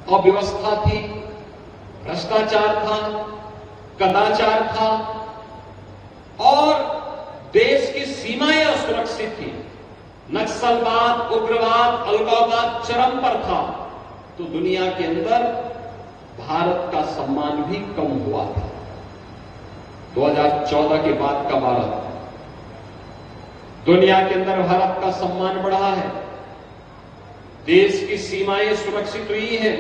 अव्यवस्था थी, भ्रष्टाचार था, कदाचार था और देश की सीमाएं असुरक्षित थी। नक्सलवाद, उग्रवाद, अलगाववाद चरम पर था। तो दुनिया के अंदर भारत का सम्मान भी कम हुआ था। 2014 के बाद का भारत, दुनिया के अंदर भारत का सम्मान बढ़ा है। देश की सीमाएं सुरक्षित हुई हैं।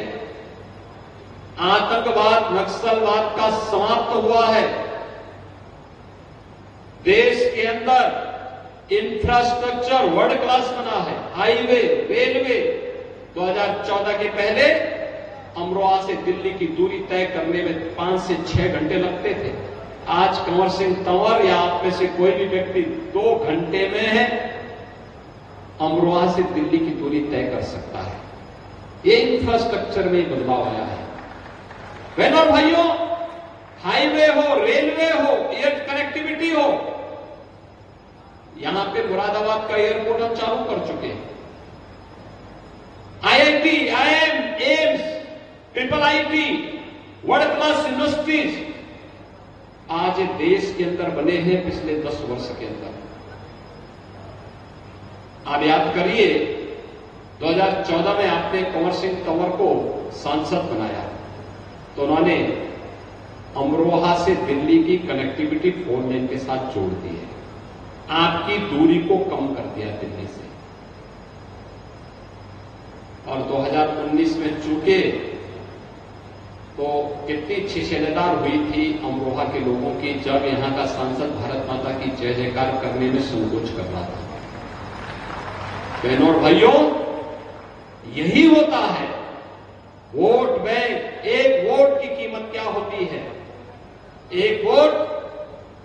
आतंकवाद, नक्सलवाद का समाप्त हुआ है। देश के अंदर इंफ्रास्ट्रक्चर वर्ल्ड क्लास बना है। हाईवे, रेलवे 2014 के पहले अमरोहा से दिल्ली की दूरी तय करने में 5 से 6 घंटे लगते थे। आज कंवर सिंह तंवर या आप में से कोई भी व्यक्ति 2 घंटे में है अमरोहा से दिल्ली की दूरी तय कर सकता है। ये इंफ्रास्ट्रक्चर में बदलाव आया है। बहनों और भाइयों, हाईवे हो, रेलवे हो, एयर कनेक्टिविटी हो, यहां पे मुरादाबाद का एयरपोर्ट हम चालू कर चुके हैं। IIT, IIM, AIIMS, triple IT, world class universities आज देश के अंदर बने हैं पिछले 10 वर्ष के अंदर। आप याद करिए 2014 में आपने कंवर सिंह तंवर को सांसद बनाया तो उन्होंने अमरोहा से दिल्ली की कनेक्टिविटी 4 लेन के साथ जोड़ दी है। आपकी दूरी को कम कर दिया दिल्ली से। और 2019 में चूंकि तो कितनी अच्छी शैलेदार हुई थी अमरोहा के लोगों की जब यहां का सांसद भारत माता की जय जयकार करने में संकोच कर रहा था। बहनों और भाइयों, यही होता है वोट बैंक। एक वोट की कीमत क्या होती है? एक वोट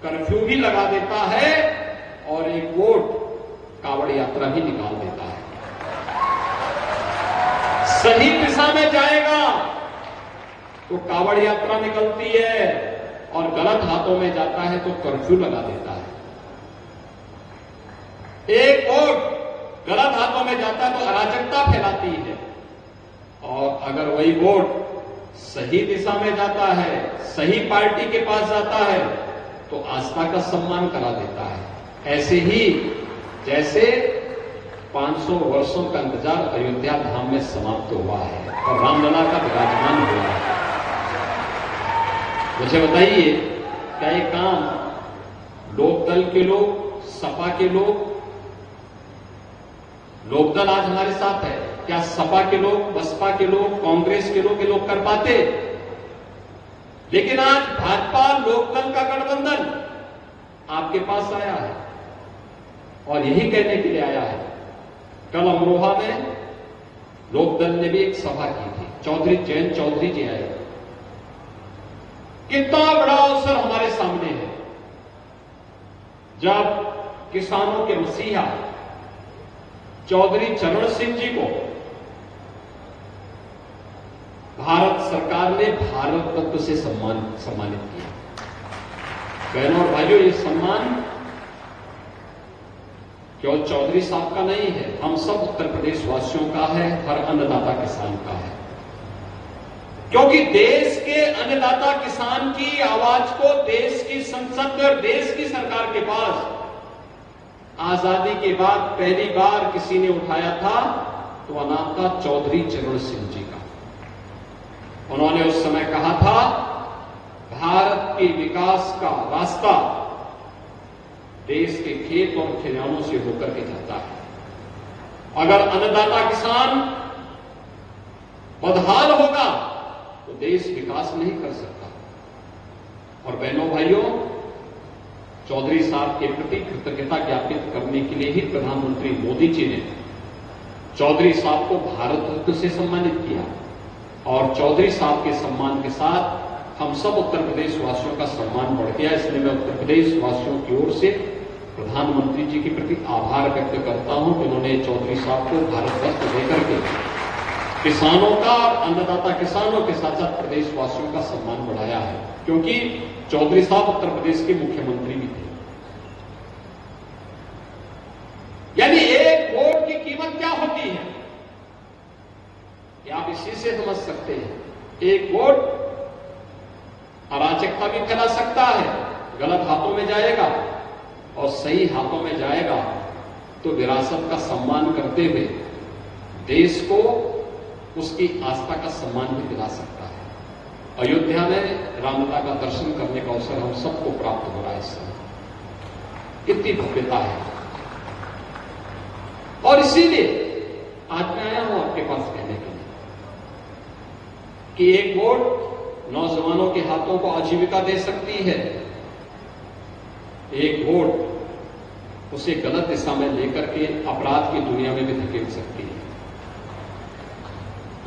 कर्फ्यू भी लगा देता है और एक वोट कावड़ यात्रा भी निकाल देता है। सही दिशा में जाएगा तो कावड़ यात्रा निकलती है और गलत हाथों में जाता है तो कर्फ्यू लगा देता है। एक वोट गलत हाथों में जाता है तो अराजकता फैलाती है और अगर वही वोट सही दिशा में जाता है, सही पार्टी के पास जाता है तो आस्था का सम्मान करा देता है। ऐसे ही जैसे 500 वर्षों का इंतजार अयोध्या धाम में समाप्त हुआ है और रामलला का विराजमान हुआ है। मुझे बताइए, क्या ये काम लोकदल के लोग, सपा के लोग, लोकदल आज हमारे साथ है, क्या सपा के लोग, बसपा के लोग, कांग्रेस के लोग ये लोग कर पाते? लेकिन आज भाजपा लोकदल का गठबंधन आपके पास आया है और यही कहने के लिए आया है। कल अमरोहा में लोकदल ने भी एक सभा की थी। चौधरी जयंत चौधरी जी आए। कितना बड़ा अवसर हमारे सामने है जब किसानों के मसीहा चौधरी चरण सिंह जी को भारत सरकार ने भारत रत्न से सम्मानित किया। बहनों और भाइयों, ये सम्मान केवल चौधरी साहब का नहीं है, हम सब उत्तर प्रदेश वासियों का है, हर अन्नदाता किसान का है। क्योंकि देश के अन्नदाता किसान की आवाज को देश की संसद और देश की सरकार के पास आजादी के बाद पहली बार किसी ने उठाया था तो नाम था चौधरी चरण सिंह जी का। उन्होंने उस समय कहा था, भारत के विकास का रास्ता देश के खेत और खलिहानों से होकर के जाता है। अगर अन्नदाता किसान बदहाल होगा तो देश विकास नहीं कर सकता। और बहनों भाइयों, चौधरी साहब के प्रति कृतज्ञता ज्ञापित करने के लिए ही प्रधानमंत्री मोदी जी ने चौधरी साहब को भारत रत्न से सम्मानित किया और चौधरी साहब के सम्मान के साथ हम सब उत्तर प्रदेश वासियों का सम्मान बढ़ गया। इसलिए मैं उत्तर प्रदेश वासियों की ओर से प्रधानमंत्री जी के प्रति आभार व्यक्त करता हूं कि उन्होंने चौधरी साहब को भारत रत्न देकर के किसानों का और अन्नदाता किसानों के साथ साथ प्रदेशवासियों का सम्मान बढ़ाया है। क्योंकि चौधरी साहब उत्तर प्रदेश के मुख्यमंत्री भी थे। यानी एक वोट की कीमत क्या होती है, कि आप इसी से समझ सकते हैं। एक वोट अराजकता भी फैला सकता है, गलत हाथों में जाएगा, और सही हाथों में जाएगा तो विरासत का सम्मान करते हुए देश को उसकी आस्था का सम्मान भी दिला सकता है। अयोध्या में रामलला का दर्शन करने का अवसर हम सबको प्राप्त हो रहा है इस समय। कितनी भव्यता है। और इसीलिए आज मैं आया हूं आपके पास कहने के लिए कि एक वोट नौजवानों के हाथों को आजीविका दे सकती है, एक वोट उसे गलत दिशा में लेकर के अपराध की दुनिया में भी धकेल सकती है।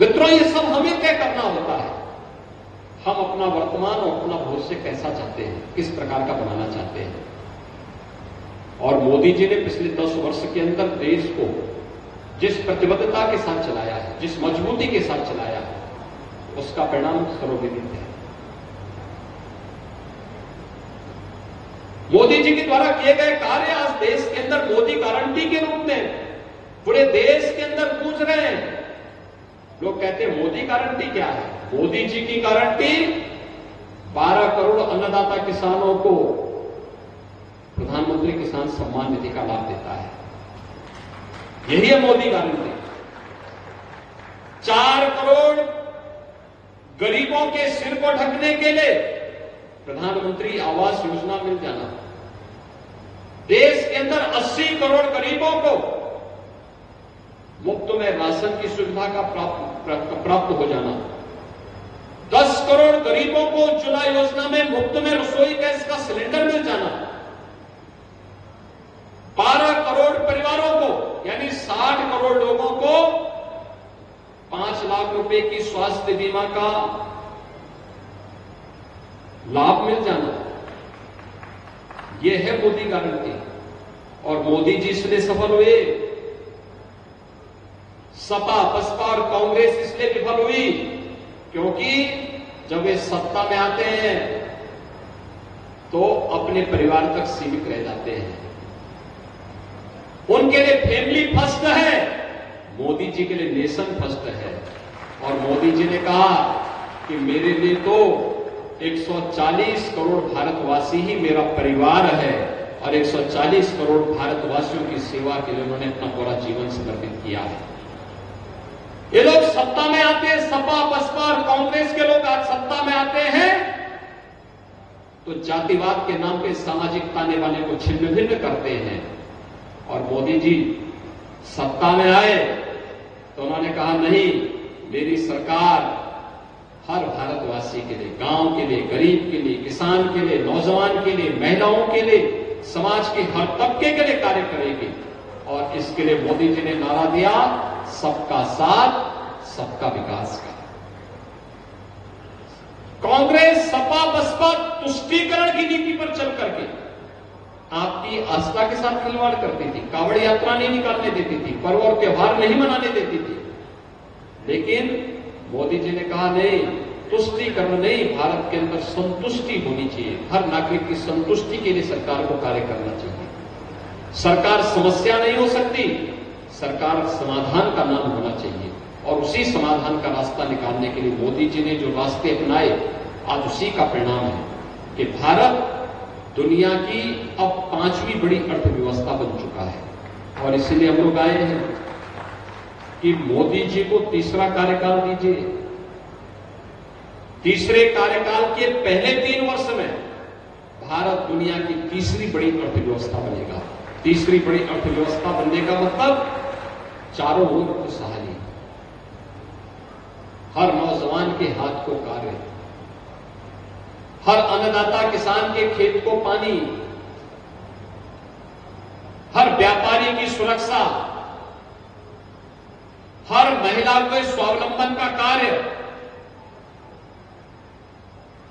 मित्रों, ये सब हमें तय करना होता है। हम अपना वर्तमान और अपना भविष्य कैसा चाहते हैं, किस प्रकार का बनाना चाहते हैं। और मोदी जी ने पिछले 10 वर्ष के अंदर देश को जिस प्रतिबद्धता के साथ चलाया है, जिस मजबूती के साथ चलाया है, उसका परिणाम सर्वविदित है। मोदी जी के द्वारा किए गए कार्य आज देश के अंदर मोदी गारंटी के रूप में पूरे देश के अंदर गूंज रहे हैं। लोग कहते हैं मोदी गारंटी क्या है? मोदी जी की गारंटी 12 करोड़ अन्नदाता किसानों को प्रधानमंत्री किसान सम्मान निधि का लाभ देता है। यही है मोदी गारंटी। 4 करोड़ गरीबों के सिर को ढकने के लिए प्रधानमंत्री आवास योजना मिल जाना, देश के अंदर 80 करोड़ गरीबों को मुफ्त में राशन की सुविधा का प्राप्त हो जाना, 10 करोड़ गरीबों को उज्ज्वला योजना में मुफ्त में रसोई गैस का सिलेंडर मिल जाना, 12 करोड़ परिवारों को यानी 60 करोड़ लोगों को 5 लाख रुपए की स्वास्थ्य बीमा का लाभ मिल जाना, यह है मोदी गारंटी। और मोदी जी इसलिए सफल हुए, सपा बसपा और कांग्रेस इसलिए विफल हुई क्योंकि जब वे सत्ता में आते हैं तो अपने परिवार तक सीमित रह जाते हैं। उनके लिए फैमिली फर्स्ट है, मोदी जी के लिए नेशन फर्स्ट है। और मोदी जी ने कहा कि मेरे लिए तो 140 करोड़ भारतवासी ही मेरा परिवार है, और 140 करोड़ भारतवासियों की सेवा के लिए उन्होंने अपना पूरा जीवन समर्पित किया है। ये लोग सत्ता में आते हैं, सपा बसपा और कांग्रेस के लोग आज सत्ता में आते हैं तो जातिवाद के नाम पे सामाजिक ताने बाने को छिन्न भिन्न करते हैं। और मोदी जी सत्ता में आए तो उन्होंने कहा नहीं, मेरी सरकार हर भारतवासी के लिए, गांव के लिए, गरीब के लिए, किसान के लिए, नौजवान के लिए, महिलाओं के लिए, समाज के हर तबके के लिए कार्य करेगी। और इसके लिए मोदी जी ने नारा दिया, सबका साथ सबका विकास का। कांग्रेस सपा बसपा तुष्टीकरण की नीति पर चल करके आपकी आस्था के साथ खिलवाड़ करती थी, कावड़ यात्रा नहीं निकालने देती थी, पर्व और त्योहार नहीं मनाने देती थी। लेकिन मोदी जी ने कहा नहीं, तुष्टीकरण नहीं, भारत के अंदर संतुष्टि होनी चाहिए। हर नागरिक की संतुष्टि के लिए सरकार को कार्य करना चाहिए। सरकार समस्या नहीं हो सकती, सरकार समाधान का नाम होना चाहिए। और उसी समाधान का रास्ता निकालने के लिए मोदी जी ने जो रास्ते अपनाए, आज उसी का परिणाम है कि भारत दुनिया की अब 5वीं बड़ी अर्थव्यवस्था बन चुका है। और इसलिए हम लोग आए हैं कि मोदी जी को तीसरा कार्यकाल दीजिए। तीसरे कार्यकाल के पहले 3 वर्ष में भारत दुनिया की तीसरी बड़ी अर्थव्यवस्था बनेगा। तीसरी बड़ी अर्थव्यवस्था बनने का मतलब चारों ओर खुशहाली, हर नौजवान के हाथ को कार्य, हर अन्नदाता किसान के खेत को पानी, हर व्यापारी की सुरक्षा, हर महिला को स्वावलंबन का कार्य,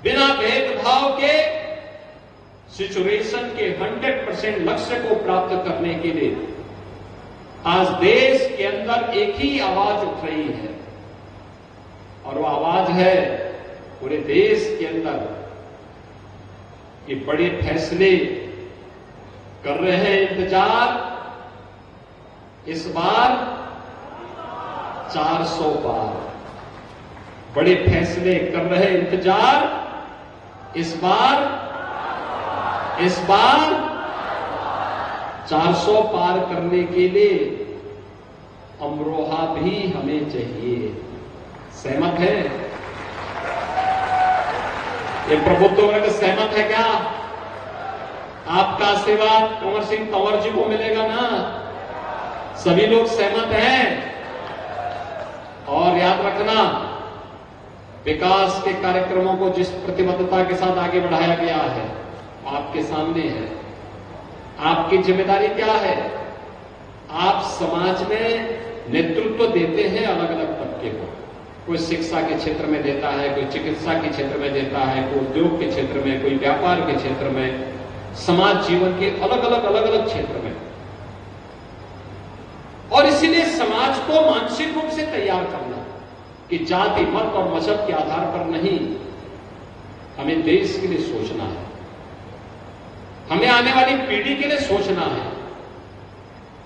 बिना भेदभाव के सिचुएशन के 100% लक्ष्य को प्राप्त करने के लिए आज देश के अंदर एक ही आवाज उठ रही है। और वो आवाज है पूरे देश के अंदर कि बड़े फैसले कर रहे हैं इंतजार, इस बार 400 पार। बड़े फैसले कर रहे इंतजार, इस बार 400 पार करने के लिए अमरोहा भी हमें चाहिए। सहमत है? ये प्रबुद्ध वर्ग सहमत है क्या? आपका आशीर्वाद कंवर सिंह तंवर जी को मिलेगा ना? सभी लोग सहमत हैं? और याद रखना, विकास के कार्यक्रमों को जिस प्रतिबद्धता के साथ आगे बढ़ाया गया है आपके सामने है। आपकी जिम्मेदारी क्या है? आप समाज में नेतृत्व देते हैं अलग अलग तबके को। कोई शिक्षा के क्षेत्र में देता है, कोई चिकित्सा के क्षेत्र में देता है, कोई उद्योग के क्षेत्र में, कोई व्यापार के क्षेत्र में, समाज जीवन के अलग अलग क्षेत्र में। और इसीलिए समाज को मानसिक रूप से तैयार करना कि जाति, मत और मजहब के आधार पर नहीं, हमें देश के लिए सोचना है, हमें आने वाली पीढ़ी के लिए सोचना है,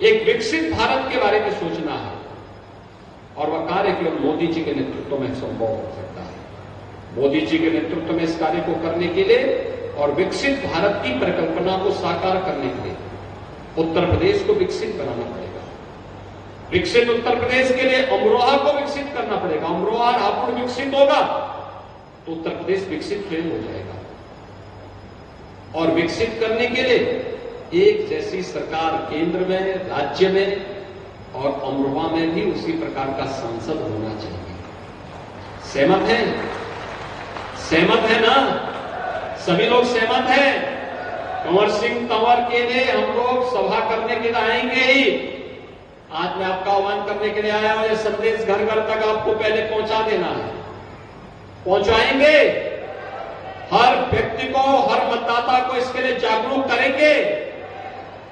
एक विकसित भारत के बारे में सोचना है। और वह कार्य केवल मोदी जी के नेतृत्व में संभव हो सकता है। मोदी जी के नेतृत्व में इस कार्य को करने के लिए और विकसित भारत की परिकल्पना को साकार करने के लिए उत्तर प्रदेश को विकसित बनाना पड़ेगा। विकसित उत्तर प्रदेश के लिए अमरोहा को विकसित करना पड़ेगा। अमरोहा रायपुर विकसित होगा तो उत्तर प्रदेश विकसित स्वयं हो जाएगा। और विकसित करने के लिए एक जैसी सरकार केंद्र में, राज्य में और अमरोहा में भी उसी प्रकार का सांसद होना चाहिए। सहमत है? सहमत है ना? सभी लोग सहमत हैं? कंवर सिंह तंवर के लिए हम लोग सभा करने के लिए आएंगे ही। आज मैं आपका आह्वान करने के लिए आया हूं। यह संदेश घर घर तक आपको पहले पहुंचा देना है। पहुंचाएंगे। हर व्यक्ति को, हर मतदाता को इसके लिए जागरूक करेंगे।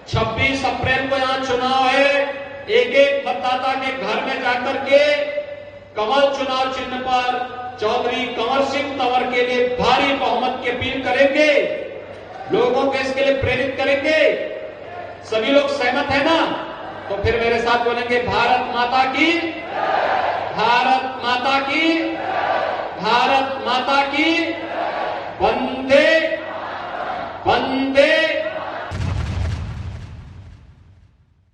26 अप्रैल को यहां चुनाव है। एक एक मतदाता के घर में जाकर के कमल चुनाव चिन्ह पर चौधरी कंवर सिंह तंवर के लिए भारी बहुमत की अपील करेंगे। लोगों को इसके लिए प्रेरित करेंगे। सभी लोग सहमत है ना? तो फिर मेरे साथ बोलेंगे, भारत माता की, भारत माता की।